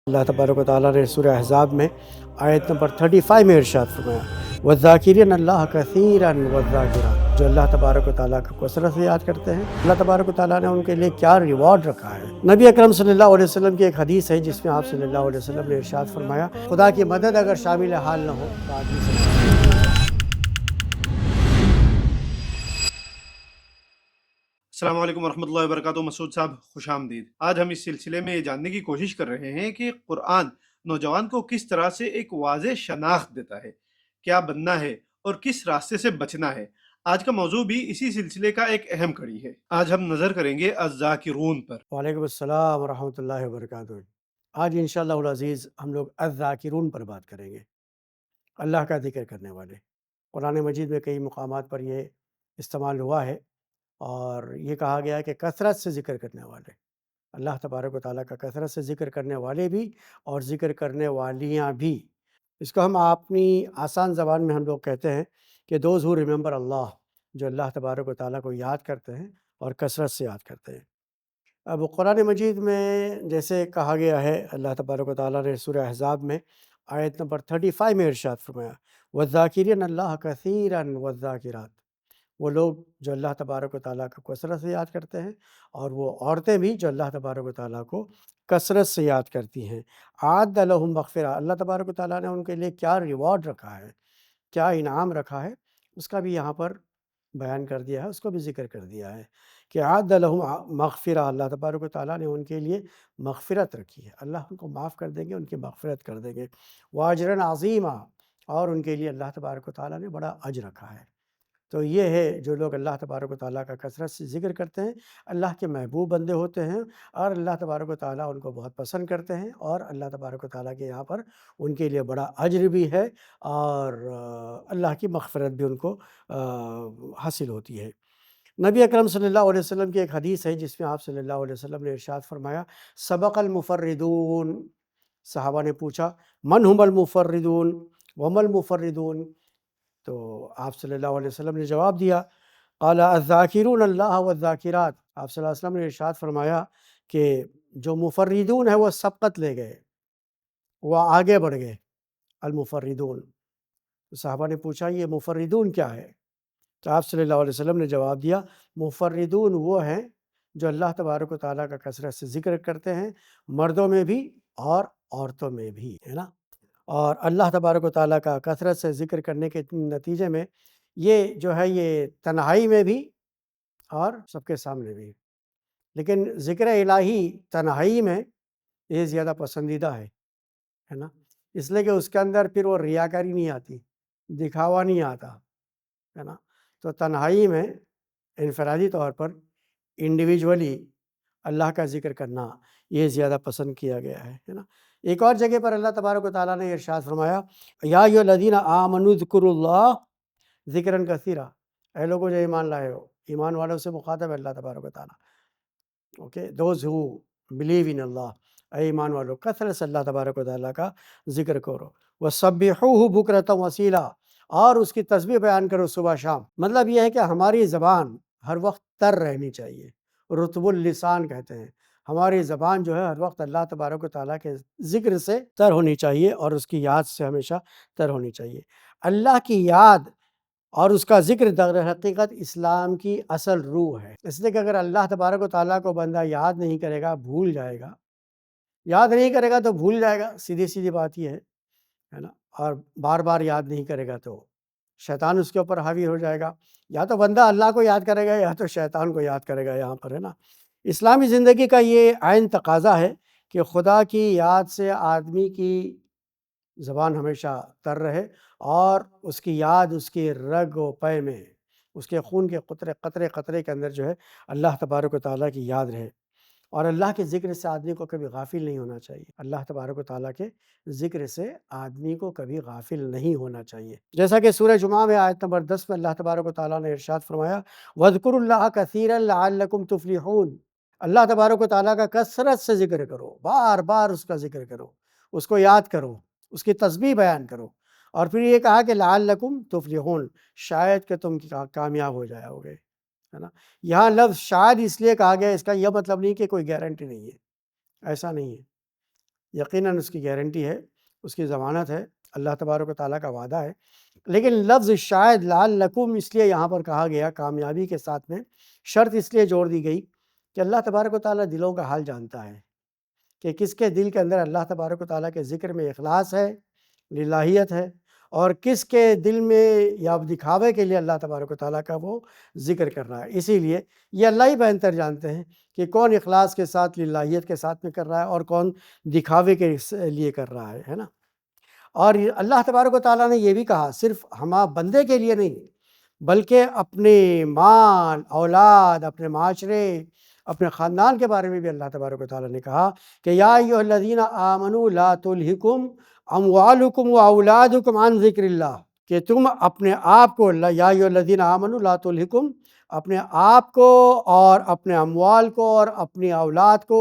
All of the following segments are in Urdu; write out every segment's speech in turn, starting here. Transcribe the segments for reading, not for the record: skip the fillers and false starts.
اللہ تبارک و تعالیٰ نے سورہ احزاب میں آیت نمبر 35 میں ارشاد فرمایا وَالذَّاكِرِينَ اللَّهَ كَثِيرًا وَالذَّاكِرَاتِ، جو اللہ تبارک و تعالیٰ کو کثرت سے یاد کرتے ہیں اللہ تبارک و تعالیٰ نے ان کے لیے کیا ریوارڈ رکھا ہے۔ نبی اکرم صلی اللہ علیہ وسلم کی ایک حدیث ہے جس میں آپ صلی اللہ علیہ وسلم نے ارشاد فرمایا خدا کی مدد اگر شامل حال نہ ہو تو آدمی سے السلام علیکم ورحمۃ اللہ وبرکاتہ۔ مسعود صاحب خوش آمدید۔ آج ہم اس سلسلے میں یہ جاننے کی کوشش کر رہے ہیں کہ قرآن نوجوان کو کس طرح سے ایک واضح شناخت دیتا ہے، کیا بننا ہے اور کس راستے سے بچنا ہے۔ آج کا موضوع بھی اسی سلسلے کا ایک اہم کڑی ہے۔ آج ہم نظر کریں گے الذاکرون پر۔ وعلیکم السلام ورحمۃ اللہ وبرکاتہ۔ آج انشاءاللہ العزیز ہم لوگ الذاکرون پر بات کریں گے، اللہ کا ذکر کرنے والے۔ قرآن مجید میں کئی مقامات پر یہ استعمال ہوا ہے اور یہ کہا گیا ہے کہ کثرت سے ذکر کرنے والے، اللہ تبارک و تعالیٰ کا کثرت سے ذکر کرنے والے بھی اور ذکر کرنے والیاں بھی۔ اس کو ہم اپنی آسان زبان میں ہم لوگ کہتے ہیں کہ دوز ہو ریممبر اللہ، جو اللہ تبارک و تعالیٰ کو یاد کرتے ہیں اور کثرت سے یاد کرتے ہیں۔ اب قرآن مجید میں جیسے کہا گیا ہے، اللہ تبارک و تعالیٰ نے سورہ احزاب میں آیت نمبر 35 میں ارشاد فرمایا وَالذَّاكِرِينَ اللَّهَ كَثِيرًا وَالذَّاكِرَاتِ، وہ لوگ جو اللہ تبارک و تعالیٰ کو کثرت سے یاد کرتے ہیں اور وہ عورتیں بھی جو اللہ تبارک و تعالیٰ کو کثرت سے یاد کرتی ہیں۔ اعد لہم مغفرہ، اللہ تبارک و تعالیٰ نے ان کے لیے کیا ریوارڈ رکھا ہے، کیا انعام رکھا ہے، اس کا بھی یہاں پر بیان کر دیا ہے، اس کو بھی ذکر کر دیا ہے کہ اعد لہم مغفرہ، اللہ تبارک و تعالیٰ نے ان کے لیے مغفرت رکھی ہے، اللہ ان کو معاف کر دیں گے، ان کی مغفرت کر دیں گے۔ واجرًا عظیمہ، اور ان کے لیے اللہ تبارک و تعالیٰ نے بڑا اجر رکھا ہے۔ تو یہ ہے جو لوگ اللہ تبارک و تعالیٰ کا کثرت سے ذکر کرتے ہیں، اللہ کے محبوب بندے ہوتے ہیں اور اللہ تبارک و تعالیٰ ان کو بہت پسند کرتے ہیں، اور اللہ تبارک و تعالیٰ کے یہاں پر ان کے لیے بڑا اجر بھی ہے اور اللہ کی مغفرت بھی ان کو حاصل ہوتی ہے۔ نبی اکرم صلی اللہ علیہ وسلم کی ایک حدیث ہے جس میں آپ صلی اللہ علیہ وسلم نے ارشاد فرمایا سبق المفردون، صحابہ نے پوچھا من هم المفردون وما المفردون، تو آپ صلی اللہ علیہ وسلم نے جواب دیا قال الذاکرون اللہ والذاکرات، آپ صلی اللہ علیہ وسلم نے ارشاد فرمایا کہ جو مفردون ہیں وہ سبقت لے گئے، وہ آگے بڑھ گئے، المفردون۔ تو صحابہ نے پوچھا یہ مفردون کیا ہے؟ تو آپ صلی اللہ علیہ وسلم نے جواب دیا مفردون وہ ہیں جو اللہ تبارک و تعالیٰ کا کثرت سے ذکر کرتے ہیں، مردوں میں بھی اور عورتوں میں بھی، ہے نا۔ اور اللہ تبارک و تعالیٰ کا کثرت سے ذکر کرنے کے نتیجے میں یہ جو ہے یہ تنہائی میں بھی اور سب کے سامنے بھی، لیکن ذکر الہی تنہائی میں یہ زیادہ پسندیدہ ہے نا، اس لیے کہ اس کے اندر پھر وہ ریاکاری نہیں آتی، دکھاوا نہیں آتا، ہے نا۔ تو تنہائی میں انفرادی طور پر انڈیویجولی اللہ کا ذکر کرنا یہ زیادہ پسند کیا گیا ہے نا۔ ایک اور جگہ پر اللہ تبارک و تعالیٰ نے ارشاد فرمایا یا ایھا الذین آمنوا اذکروا اللہ ذکرا کثیرا، اے لوگوں جو ایمان لائے ہو، ایمان والوں سے مخاطب ہے اللہ تبارک و تعالیٰ، okay, those who believe in Allah, اے ایمان والو کثرت سے اللہ تبارک و تعالیٰ کا ذکر کرو، وسبحوہ بکرۃ وصیلا، اور اس کی تسبیح بیان کرو صبح شام۔ مطلب یہ ہے کہ ہماری زبان ہر وقت تر رہنی چاہیے، رطب اللسان کہتے ہیں، ہماری زبان جو ہے ہر وقت اللہ تبارک و تعالیٰ کے ذکر سے تر ہونی چاہیے اور اس کی یاد سے ہمیشہ تر ہونی چاہیے۔ اللہ کی یاد اور اس کا ذکر در حقیقت اسلام کی اصل روح ہے، اس لیے کہ اگر اللہ تبارک و تعالیٰ کو بندہ یاد نہیں کرے گا بھول جائے گا، یاد نہیں کرے گا تو بھول جائے گا، سیدھی سیدھی بات یہ ہے نا، اور بار بار یاد نہیں کرے گا تو شیطان اس کے اوپر حاوی ہو جائے گا، یا تو بندہ اللہ کو یاد کرے گا یا تو شیطان کو یاد کرے گا، یہاں پر ہے نا۔ اسلامی زندگی کا یہ عین تقاضا ہے کہ خدا کی یاد سے آدمی کی زبان ہمیشہ تر رہے اور اس کی یاد اس کی رگ و پے میں، اس کے خون کے قطرے قطرے کے اندر جو ہے اللہ تبارک و تعالیٰ کی یاد رہے، اور اللہ کے ذکر سے آدمی کو کبھی غافل نہیں ہونا چاہیے، اللہ تبارک و تعالیٰ کے ذکر سے آدمی کو کبھی غافل نہیں ہونا چاہیے۔ جیسا کہ سورہ جمعہ میں آیت نمبر 10 میں اللہ تبارک و تعالیٰ نے ارشاد فرمایا وَاذْكُرُوا اللَّهَ كَثِيرًا لَعَلَّكُمْ تُفْلِحُونَ، اللہ تبارک و تعالیٰ کا کثرت سے ذکر کرو، بار بار اس کا ذکر کرو، اس کو یاد کرو، اس کی تسبیح بیان کرو، اور پھر یہ کہا کہ لعلکم تفلحون، شاید کہ تم کامیاب ہو جاؤ گے، ہے نا۔ یہاں لفظ شاید اس لیے کہا گیا، اس کا یہ مطلب نہیں کہ کوئی گارنٹی نہیں ہے، ایسا نہیں ہے، یقیناً اس کی گارنٹی ہے، اس کی ضمانت ہے، اللہ تبارک و تعالیٰ کا وعدہ ہے۔ لیکن لفظ شاید لعلکم اس لیے یہاں پر کہا گیا کامیابی کے ساتھ میں، شرط اس لیے جوڑ دی گئی کہ اللہ تبارک و تعالیٰ دلوں کا حال جانتا ہے کہ کس کے دل کے اندر اللہ تبارک و تعالیٰ کے ذکر میں اخلاص ہے، للہیت ہے، اور کس کے دل میں یا دکھاوے کے لیے اللہ تبارک و تعالیٰ کا وہ ذکر کر رہا ہے۔ اسی لیے یہ اللہ ہی بہتر جانتے ہیں کہ کون اخلاص کے ساتھ، للہیت کے ساتھ میں کر رہا ہے اور کون دکھاوے کے لیے کر رہا ہے نا۔ اور اللہ تبارک و تعالیٰ نے یہ بھی کہا صرف بندے کے لیے نہیں، بلکہ اپنے مال، اولاد، اپنے معاشرے، اپنے خاندان کے بارے میں بھی اللہ تبارک و تعالیٰ نے کہا کہ یا ایھا الذین آمنوا لا تلہکم اموالکم واولادکم عن ذکر اللہ، کہ تم اپنے آپ کو، یا ایھا الذین آمنوا لا تلہکم، اپنے آپ کو اور اپنے اموال کو اور اپنی اولاد کو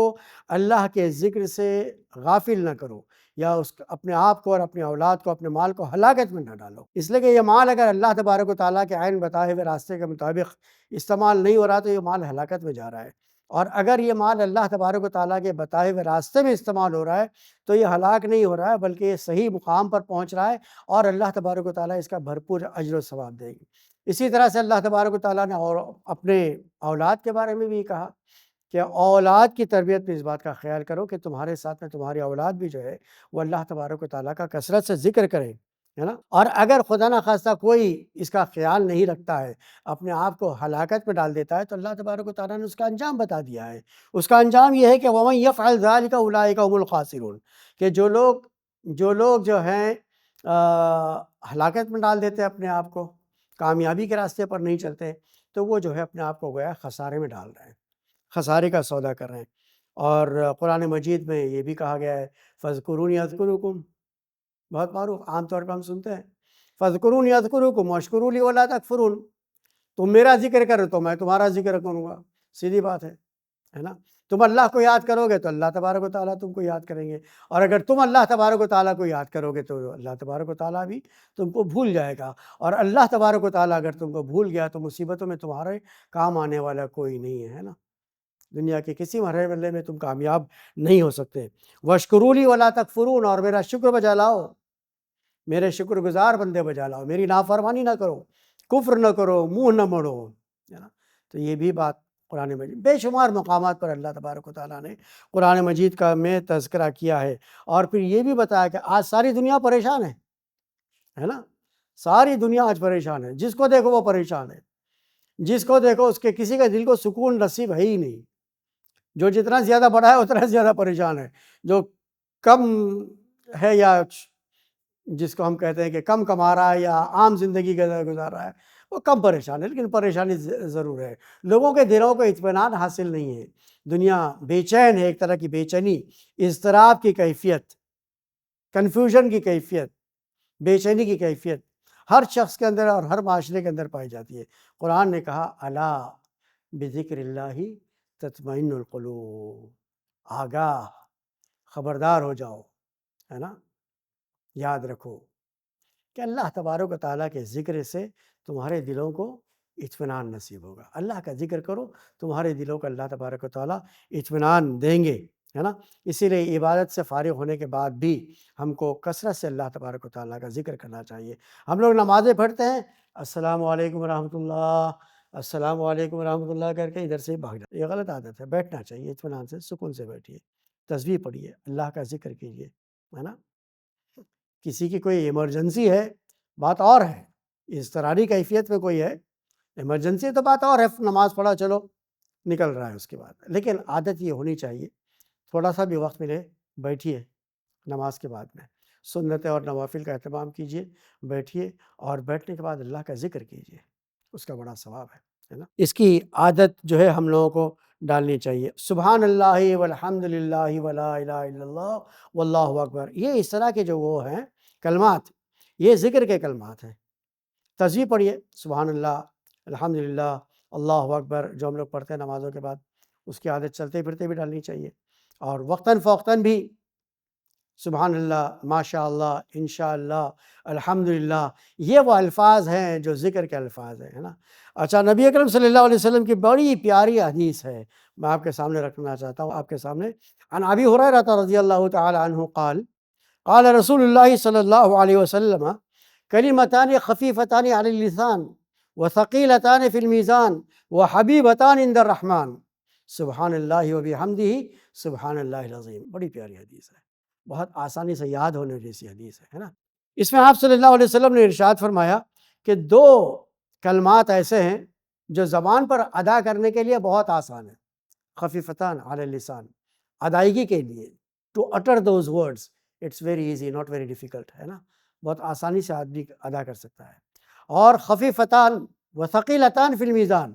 اللہ کے ذکر سے غافل نہ کرو، یا اپنے آپ کو اور اپنی اولاد کو، اپنے مال کو ہلاکت میں نہ ڈالو۔ اس لیے کہ یہ مال اگر اللہ تبارک و تعالیٰ کے عین بتائے ہوئے راستے کے مطابق استعمال نہیں ہو رہا تو یہ مال ہلاکت میں جا رہا ہے، اور اگر یہ مال اللہ تبارک و تعالیٰ کے بتائے ہوئے راستے میں استعمال ہو رہا ہے تو یہ ہلاک نہیں ہو رہا ہے، بلکہ یہ صحیح مقام پر پہنچ رہا ہے، اور اللہ تبارک و تعالیٰ اس کا بھرپور اجر و ثواب دے گی۔ اسی طرح سے اللہ تبارک و تعالیٰ نے اور اپنے اولاد کے بارے میں بھی کہا کہ اولاد کی تربیت میں اس بات کا خیال کرو کہ تمہارے ساتھ میں تمہاری اولاد بھی جو ہے وہ اللہ تبارک و تعالیٰ کا کثرت سے ذکر کرے، ہے نا۔ اور اگر خدا نخواستہ کوئی اس کا خیال نہیں رکھتا ہے، اپنے آپ کو ہلاکت میں ڈال دیتا ہے، تو اللہ تبارک و تعالیٰ نے اس کا انجام بتا دیا ہے۔ اس کا انجام یہ ہے کہ وَمَن يَفْعَلْ ذَلِكَ أُولَٰئِكَ هُمُ الْخَاسِرُونَ، کہ جو لوگ جو ہیں ہلاکت میں ڈال دیتے ہیں اپنے آپ کو، کامیابی کے راستے پر نہیں چلتے، تو وہ جو ہے اپنے آپ کو گویا خسارے میں ڈال رہے ہیں، خسارے کا سودا کر رہے ہیں۔ اور قرآن مجید میں یہ بھی کہا گیا ہے فَاذْكُرُونِي أَذْكُرُكُمْ، بہت معروف، عام طور پہ ہم سنتے ہیں فَاذْكُرُونِي أَذْكُرُكُمْ وَاشْكُرُوا لِي وَلَا تَكْفُرُونَ، تم میرا ذکر کرو تو میں تمہارا ذکر کروں گا، سیدھی بات ہے نا۔ تم اللہ کو یاد کرو گے تو اللہ تبارک و تعالیٰ تم کو یاد کریں گے، اور اگر تم اللہ تبارک و تعالیٰ کو یاد کرو گے تو اللہ تبارک و تعالیٰ بھی تم کو بھول جائے گا، اور اللہ تبارک و تعالیٰ اگر تم کو بھول گیا تو مصیبتوں میں تمہارے کام آنے والا کوئی نہیں ہے نا۔ دنیا کے کسی مرحلے میں تم کامیاب نہیں ہو سکتے۔ وَاشْكُرُوا لِي وَلَا تَكْفُرُونَ، اور میرا شکر بجا لاؤ، میرے شکر گزار بندے بجا لاؤ، میری نافرمانی نہ کرو، کفر نہ کرو، منہ نہ موڑو، ہے نا۔ تو یہ بھی بات قرآن مجید بے شمار مقامات پر اللہ تبارک و تعالیٰ نے قرآن مجید کا میں تذکرہ کیا ہے، اور پھر یہ بھی بتایا کہ آج ساری دنیا پریشان ہے نا۔ ساری دنیا آج پریشان ہے، جس کو دیکھو وہ پریشان ہے، جس کو دیکھو اس کے کسی کے دل کو سکون نصیب ہے ہی نہیں۔ جو جتنا زیادہ بڑا ہے اتنا زیادہ پریشان ہے، جو کم ہے یا جس کو ہم کہتے ہیں کہ کم کما رہا ہے یا عام زندگی گزار رہا ہے وہ کم پریشان ہے، لیکن پریشانی ضرور ہے۔ لوگوں کے دلوں کو اطمینان حاصل نہیں ہے، دنیا بے چین ہے، ایک طرح کی بے چینی، اضطراب کی کیفیت، کنفیوژن کی کیفیت، بے چینی کی کیفیت ہر شخص کے اندر اور ہر معاشرے کے اندر پائی جاتی ہے۔ قرآن نے کہا الا بذکر اللہ تطمئن القلوب، آگاہ، خبردار ہو جاؤ، ہے نا۔ یاد رکھو کہ اللہ تبارک و تعالیٰ کے ذکر سے تمہارے دلوں کو اطمینان نصیب ہوگا۔ اللہ کا ذکر کرو، تمہارے دلوں کو اللہ تبارک و تعالیٰ اطمینان دیں گے، ہے نا۔ اسی لیے عبادت سے فارغ ہونے کے بعد بھی ہم کو کثرت سے اللہ تبارک و تعالیٰ کا ذکر کرنا چاہیے۔ ہم لوگ نمازیں پڑھتے ہیں، السلام علیکم ورحمۃ اللہ، السلام علیکم ورحمۃ اللہ کر کے ادھر سے بھاگ جاتے، یہ غلط عادت ہے۔ بیٹھنا چاہیے، اطمینان سے، سکون سے بیٹھیے، تسبیح پڑھیے، اللہ کا ذکر کیجیے، ہے نا۔ کسی کی کوئی ایمرجنسی ہے بات اور ہے، اضطراری کیفیت میں کوئی ہے، ایمرجنسی تو بات اور ہے، نماز پڑھا چلو نکل رہا ہے اس کے بعد، لیکن عادت یہ ہونی چاہیے تھوڑا سا بھی وقت ملے بیٹھیے نماز کے بعد میں، سنت اور نوافل کا اہتمام کیجیے، بیٹھیے، اور بیٹھنے کے بعد اللہ کا ذکر کیجیے، اس کا بڑا ثواب ہے نا۔ اس کی عادت جو ہے ہم لوگوں کو ڈالنی چاہیے۔ سبحان اللہ والحمد للہ ولا الہ الا اللہ واللہ اکبر، یہ اس طرح کے جو وہ ہیں کلمات، یہ ذکر کے کلمات ہیں۔ تسبیح پڑھیے، سبحان اللہ، الحمدللہ، اللہ اکبر، جو ہم لوگ پڑھتے ہیں نمازوں کے بعد، اس کی عادت چلتے پھرتے بھی ڈالنی چاہیے، اور وقتاً فوقتاً بھی سبحان اللہ، ماشاء اللہ، انشاءاللہ، الحمدللہ، یہ وہ الفاظ ہیں جو ذکر کے الفاظ ہیں، ہے نا۔ اچھا، نبی اکرم صلی اللہ علیہ وسلم کی بڑی پیاری حدیث ہے، میں آپ کے سامنے رکھنا چاہتا ہوں، آپ کے سامنے۔ عن ابی ہریرہ رضی اللہ تعالی عنہ قال قال رسول اللہ صلی اللہ علیہ وسلم کلمتان خفیفتان علی اللسان وثقیلتان فی المیزان وحبیبتان عند الرحمن، سبحان اللہ وبحمدہ، سبحان اللہ العظیم۔ بڑی پیاری حدیث ہے، بہت آسانی سے یاد ہونے جیسی حدیث ہے نا۔ اس میں آپ صلی اللہ علیہ وسلم نے ارشاد فرمایا کہ دو کلمات ایسے ہیں جو زبان پر ادا کرنے کے لیے بہت آسان ہیں، خفیفتان علی اللسان، ادائیگی کے لیے، to utter those words it's very easy, not very difficult, ہے نا، بہت آسانی سے آدمی ادا کر سکتا ہے۔ اور خفیفتان و ثقیلتان فی المیزان،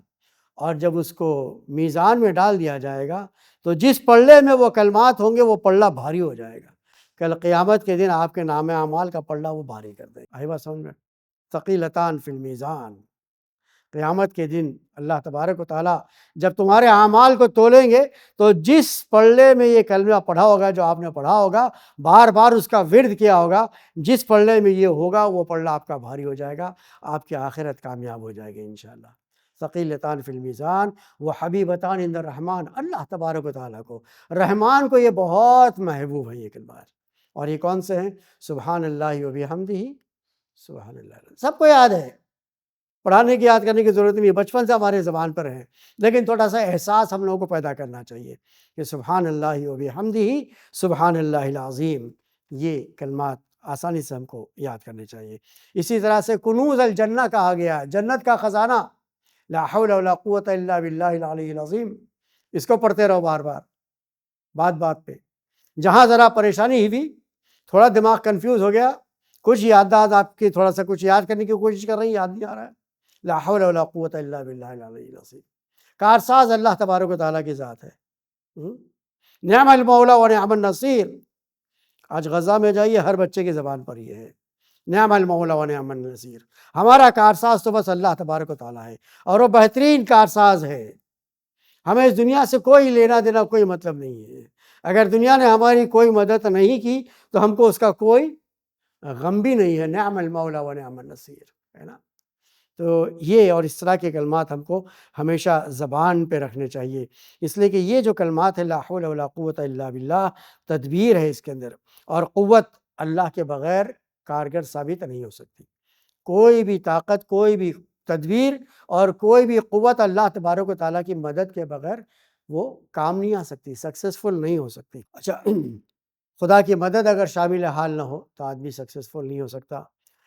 اور جب اس کو میزان میں ڈال دیا جائے گا تو جس پلڑے میں وہ کلمات ہوں گے وہ پلڑا بھاری ہو جائے گا، کل قیامت کے دن آپ کے نام اعمال کا پلڑا وہ بھاری کر دے گا۔ آئی بات سمجھ میں؟ ثقیلتان فی المیزان، قیامت کے دن اللہ تبارک و تعالیٰ جب تمہارے اعمال کو تولیں گے تو جس پلڑے میں یہ کلمہ پڑھا ہوگا، جو آپ نے پڑھا ہوگا، بار بار اس کا ورد کیا ہوگا، جس پلڑے میں یہ ہوگا وہ پلڑا آپ کا بھاری ہو جائے گا، آپ کی آخرت کامیاب ہو جائے گی انشاءاللہ۔ ثقیلتان فی المیزان وحبیبتان عند الرحمن، اللہ تبارک و تعالیٰ کو، رحمان کو یہ بہت محبوب ہے یہ کلمات۔ اور یہ کون سے ہیں؟ سبحان اللہ وبحمدہ، سبحان اللہ۔ سب کو یاد ہے، پڑھانے کی یاد کرنے کی ضرورت نہیں، بچپن سے ہمارے زبان پر ہے، لیکن تھوڑا سا احساس ہم لوگوں کو پیدا کرنا چاہیے کہ سبحان اللہ وبحمدہ، سبحان اللہ العظیم، یہ کلمات آسانی سے ہم کو یاد کرنے چاہیے۔ اسی طرح سے کنوز الجنہ کہا گیا، جنت کا خزانہ، لا حول ولا قوت الا باللہ العلی العظیم، اس کو پڑھتے رہو بار بار، بات بات پہ، جہاں ذرا پریشانی ہوئی، تھوڑا دماغ کنفیوز ہو گیا، کچھ یادداشت آپ کی تھوڑا سا کچھ یاد کرنے کی کوشش کر رہے ہیں، یاد نہیں آ رہا ہے، لا حول ولا قوت الا باللہ العلی العظیم۔ کارساز اللہ تبارک و تعالیٰ کی ذات ہے۔ نعم المولا و نعم النصیر، آج غزہ میں جائیے ہر بچے کی زبان پر یہ ہے، نعم المولا و نعم النصیر، ہمارا کارساز تو بس اللہ تبارک و تعالیٰ ہے، اور وہ بہترین کارساز ہے۔ ہمیں اس دنیا سے کوئی لینا دینا، کوئی مطلب نہیں ہے۔ اگر دنیا نے ہماری کوئی مدد نہیں کی تو ہم کو اس کا کوئی غم بھی نہیں ہے، نعم المولا و نعم النصیر، ہے نا۔ تو یہ اور اس طرح کے کلمات ہم کو ہمیشہ زبان پہ رکھنے چاہیے، اس لیے کہ یہ جو کلمات ہے لا حول ولا قوت الا باللہ، تدبیر ہے اس کے اندر، اور قوت اللہ کے بغیر کارگر ثابت نہیں ہو سکتی۔ کوئی بھی طاقت، کوئی بھی تدبیر اور کوئی بھی قوت اللہ تبارک و تعالیٰ کی مدد کے بغیر وہ کام نہیں آ سکتی، سکسیسفل نہیں ہو سکتی۔ اچھا، خدا کی مدد اگر شامل حال نہ ہو تو آدمی سکسیسفل نہیں ہو سکتا۔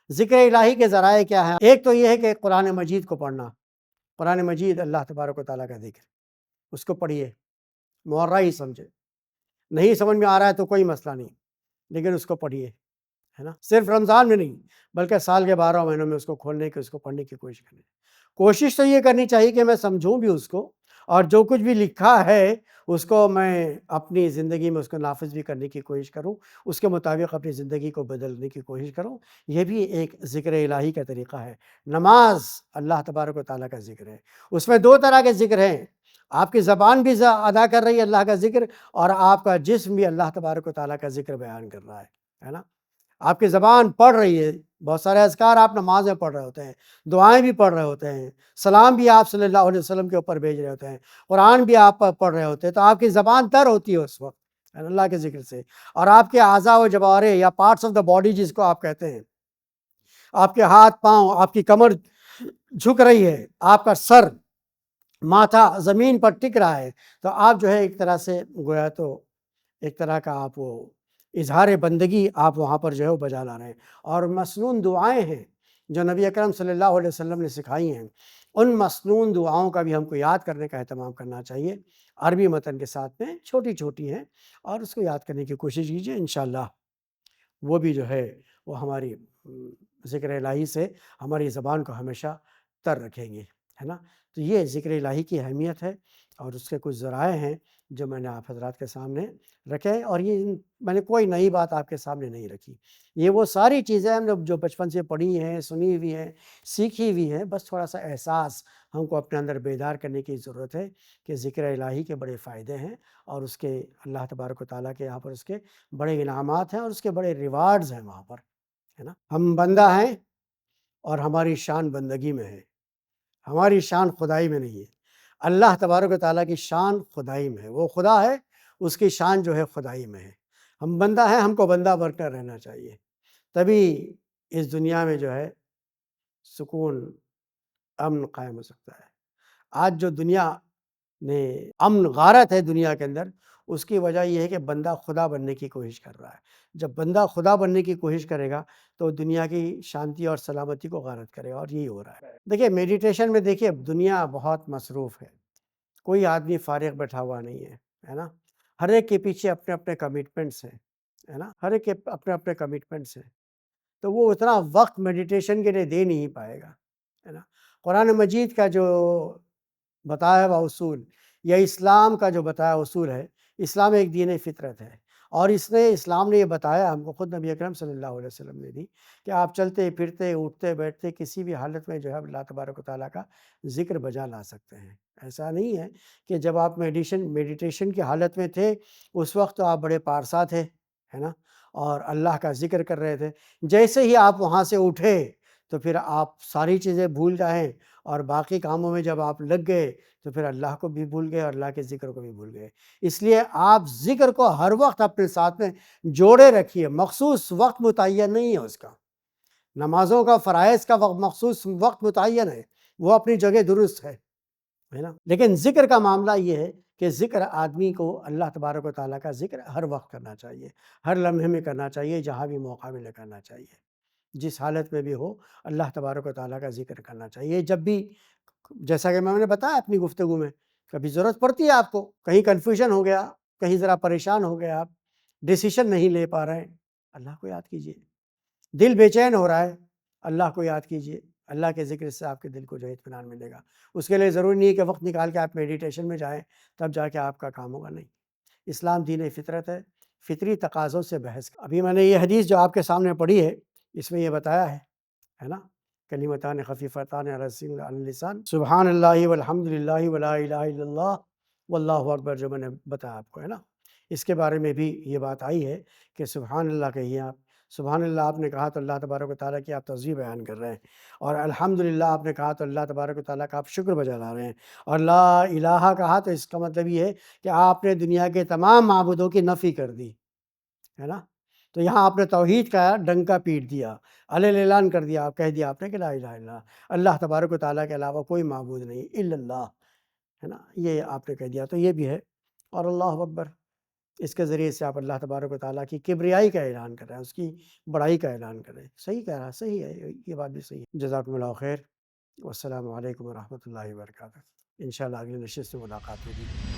ذکر الہی کے ذرائع کیا ہیں؟ ایک تو یہ ہے کہ قرآن مجید کو پڑھنا، قرآن مجید اللہ تبارک و تعالیٰ کا ذکر، اس کو پڑھیے، معرہ ہی سمجھے، نہیں سمجھ میں آ رہا ہے تو کوئی مسئلہ نہیں، لیکن اس کو پڑھیے، ہے نا۔ صرف رمضان میں نہیں بلکہ سال کے 12 مہینوں میں اس کو کھولنے کی، اس کو پڑھنے کی کوشش کریں۔ کوشش تو یہ کرنی چاہیے کہ میں سمجھوں بھی اس کو، اور جو کچھ بھی لکھا ہے اس کو میں اپنی زندگی میں اس کو نافذ بھی کرنے کی کوشش کروں، اس کے مطابق اپنی زندگی کو بدلنے کی کوشش کروں۔ یہ بھی ایک ذکر الہی کا طریقہ ہے۔ نماز اللہ تبارک و تعالیٰ کا ذکر ہے، اس میں دو طرح کے ذکر ہیں، آپ کی زبان بھی ادا کر رہی ہے اللہ کا ذکر، اور آپ کا جسم بھی اللہ تبارک و تعالیٰ کا ذکر بیان کر رہا ہے نا۔ آپ کی زبان پڑھ رہی ہے، بہت سارے اذکار آپ نماز میں پڑھ رہے ہوتے ہیں، دعائیں بھی پڑھ رہے ہوتے ہیں، سلام بھی آپ صلی اللہ علیہ وسلم کے اوپر بھیج رہے ہوتے ہیں، قرآن بھی آپ پڑھ رہے ہوتے ہیں، تو آپ کی زبان تر ہوتی ہے اس وقت اللہ کے ذکر سے، اور آپ کے اعضاء و جوارح یا پارٹس آف دا باڈی جس کو آپ کہتے ہیں، آپ کے ہاتھ پاؤں، آپ کی کمر جھک رہی ہے، آپ کا سر، ماتھا زمین پر ٹک رہا ہے، تو آپ جو ہے ایک طرح سے گویا تو ایک طرح کا آپ وہ اظہار بندگی آپ وہاں پر جو ہے وہ بجا لا رہے ہیں۔ اور مسنون دعائیں ہیں جو نبی اکرم صلی اللہ علیہ وسلم نے سکھائی ہیں، ان مسنون دعاؤں کا بھی ہم کو یاد کرنے کا اہتمام کرنا چاہیے، عربی متن کے ساتھ میں، چھوٹی چھوٹی ہیں، اور اس کو یاد کرنے کی کوشش کیجیے، انشاءاللہ وہ بھی جو ہے وہ ہماری ذکر الہی سے ہماری زبان کو ہمیشہ تر رکھیں گے، ہے نا۔ تو یہ ذکر الہی کی اہمیت ہے، اور اس کے کچھ ذرائع ہیں جو میں نے آپ حضرات کے سامنے رکھے، اور یہ میں نے کوئی نئی بات آپ کے سامنے نہیں رکھی، یہ وہ ساری چیزیں ہم نے جو بچپن سے پڑھی ہیں، سنی ہوئی ہیں، سیکھی ہوئی ہیں، بس تھوڑا سا احساس ہم کو اپنے اندر بیدار کرنے کی ضرورت ہے کہ ذکر الہی کے بڑے فائدے ہیں، اور اس کے اللہ تبارک و تعالیٰ کے یہاں پر اس کے بڑے انعامات ہیں اور اس کے بڑے ریوارڈز ہیں وہاں پر، ہے نا۔ ہم بندہ ہیں اور ہماری شان بندگی میں ہے، ہماری شان خدائی میں نہیں ہے۔ اللہ تبارک و تعالیٰ کی شان خدائی میں ہے، وہ خدا ہے، اس کی شان جو ہے خدائی میں ہے۔ ہم بندہ ہیں، ہم کو بندہ بن کر رہنا چاہیے، تبھی اس دنیا میں جو ہے سکون، امن قائم ہو سکتا ہے۔ آج جو دنیا نے امن غارت ہے دنیا کے اندر، اس کی وجہ یہ ہے کہ بندہ خدا بننے کی کوشش کر رہا ہے۔ جب بندہ خدا بننے کی کوشش کرے گا تو دنیا کی شانتی اور سلامتی کو غارت کرے گا، اور یہی ہو رہا ہے۔ دیکھیے میڈیٹیشن میں، دیکھیے دنیا بہت مصروف ہے، کوئی آدمی فارغ بیٹھا ہوا نہیں ہے نا۔ ہر ایک کے پیچھے اپنے اپنے کمٹمنٹس ہیں، ہے نا، ہر ایک کے اپنے اپنے کمٹمنٹس ہیں، تو وہ اتنا وقت میڈیٹیشن کے لیے دے نہیں پائے گا، ہے نا۔ قرآن مجید کا جو بتایا ہوا اصول، یا اسلام کا جو بتایا اصول ہے، اسلام ایک دین فطرت ہے، اور اسلام نے یہ بتایا ہم کو، خود نبی اکرم صلی اللہ علیہ وسلم نے بھی، کہ آپ چلتے پھرتے اٹھتے بیٹھتے کسی بھی حالت میں جو ہے اللہ تبارک و تعالیٰ کا ذکر بجا لا سکتے ہیں۔ ایسا نہیں ہے کہ جب آپ میڈیٹیشن کی حالت میں تھے اس وقت تو آپ بڑے پارسا تھے، ہے نا، اور اللہ کا ذکر کر رہے تھے، جیسے ہی آپ وہاں سے اٹھے تو پھر آپ ساری چیزیں بھول جائیں، اور باقی کاموں میں جب آپ لگ گئے تو پھر اللہ کو بھی بھول گئے اور اللہ کے ذکر کو بھی بھول گئے۔ اس لیے آپ ذکر کو ہر وقت اپنے ساتھ میں جوڑے رکھیے، مخصوص وقت متعین نہیں ہے اس کا۔ نمازوں کا، فرائض کا وقت مخصوص وقت متعین ہے، وہ اپنی جگہ درست ہے نا، لیکن ذکر کا معاملہ یہ ہے کہ ذکر آدمی کو اللہ تبارک و تعالیٰ کا ذکر ہر وقت کرنا چاہیے، ہر لمحے میں کرنا چاہیے، جہاں بھی موقع ملے کرنا چاہیے، جس حالت میں بھی ہو اللہ تبارک و تعالیٰ کا ذکر کرنا چاہیے۔ جب بھی، جیسا کہ میں نے بتایا اپنی گفتگو میں، کبھی ضرورت پڑتی ہے آپ کو، کہیں کنفیوژن ہو گیا، کہیں ذرا پریشان ہو گئے، آپ ڈیسیشن نہیں لے پا رہے ہیں، اللہ کو یاد کیجئے۔ دل بے چین ہو رہا ہے، اللہ کو یاد کیجئے، اللہ کے ذکر سے آپ کے دل کو جو ہے اطمینان ملے گا۔ اس کے لیے ضروری نہیں ہے کہ وقت نکال کے آپ میڈیٹیشن میں جائیں تب جا کے آپ کا کام ہوگا، نہیں۔ اسلام دین فطرت ہے، فطری تقاضوں سے بحث۔ ابھی میں نے یہ حدیث جو آپ کے سامنے پڑھی ہے، اس میں یہ بتایا ہے نا، کلمتان خفیفتان علی اللسان، سبحان اللہ والحمد للہ ولا الہ الا اللہ واللہ اکبر، جو میں نے بتایا آپ کو، ہے نا۔ اس کے بارے میں بھی یہ بات آئی ہے کہ سبحان اللہ کہیے آپ، سبحان اللہ آپ نے کہا تو اللہ تبارک و تعالیٰ کی آپ تسبیح بیان کر رہے ہیں، اور الحمدللہ آپ نے کہا تو اللہ تبارک و تعالیٰ کا آپ شکر بجا لا رہے ہیں، اور لا الہ کہا تو اس کا مطلب یہ ہے کہ آپ نے دنیا کے تمام معبودوں کی نفی کر دی، ہے نا۔ تو یہاں آپ نے توحید کا ڈنکا پیٹ دیا، اعلان کر دیا، آپ کہہ دیا آپ نے کہ لا الہ الا اللہ، اللہ تبارک و تعالیٰ کے علاوہ کوئی معبود نہیں الا اللہ، ہے نا، یہ آپ نے کہہ دیا، تو یہ بھی ہے۔ اور اللہ اکبر، اس کے ذریعے سے آپ اللہ تبارک و تعالیٰ کی کبریائی کا اعلان کر رہے ہیں، اس کی بڑائی کا اعلان کر رہے ہیں۔ صحیح کہہ رہا ہے، صحیح ہے، یہ بات بھی صحیح ہے۔ جزاکم اللہ خیر، والسلام علیکم ورحمۃ اللہ وبرکاتہ۔ انشاءاللہ اگلی نشست میں ملاقات ہوگی۔